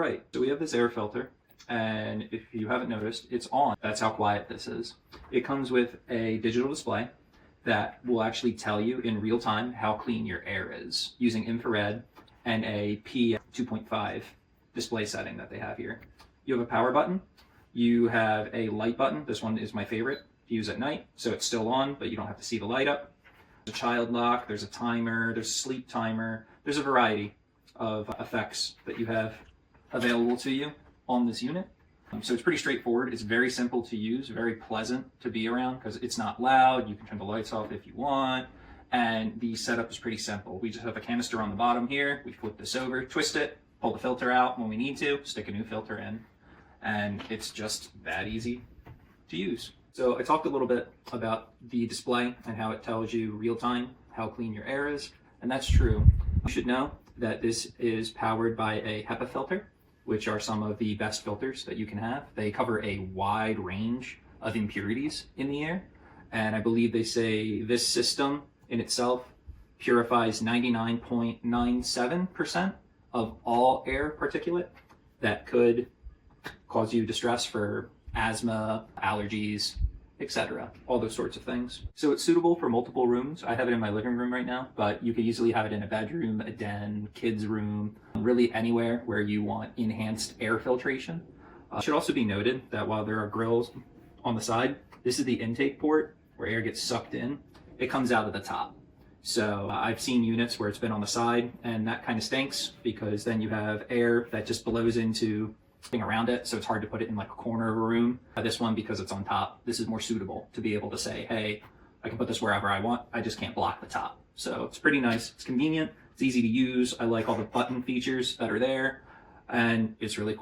right, so we have this air filter, and if you haven't noticed, it's on. That's how quiet this is. It comes with a digital display that will actually tell you in real time how clean your air is using infrared and a P2.5 display setting that they have here. You have a power button. You have a light button. This one is my favorite to use at night, so it's still on, but you don't have to see the light up. There's a child lock, there's a timer, there's a sleep timer. There's a variety of effects that you have available to you on this unit. So it's pretty straightforward. It's very simple to use, very pleasant to be around because it's not loud. You can turn the lights off if you want. And the setup is pretty simple. We just have a canister on the bottom here. We flip this over, twist it, pull the filter out when we need to, stick a new filter in. And it's just that easy to use. So I talked a little bit about the display and how it tells you real time how clean your air is. And that's true. You should know that this is powered by a HEPA filter, which are some of the best filters that you can have. They cover a wide range of impurities in the air. And I believe they say this system in itself purifies 99.97% of all air particulate that could cause you distress for asthma, allergies, etc. All those sorts of things. So it's suitable for multiple rooms. I have it in my living room right now, but you could easily have it in a bedroom, a den, kids' room, really anywhere where you want enhanced air filtration. It should also be noted that while there are grills on the side, this is the intake port where air gets sucked in. It comes out of the top. So I've seen units where it's been on the side, and that kind of stinks because then you have air that just blows into thing around it, so it's hard to put it in like a corner of a room. This one, because it's on top, this is more suitable to be able to say, hey, I can put this wherever I want. I just can't block the top. So it's pretty nice. It's convenient. It's easy to use. I like all the button features that are there, and it's really quiet.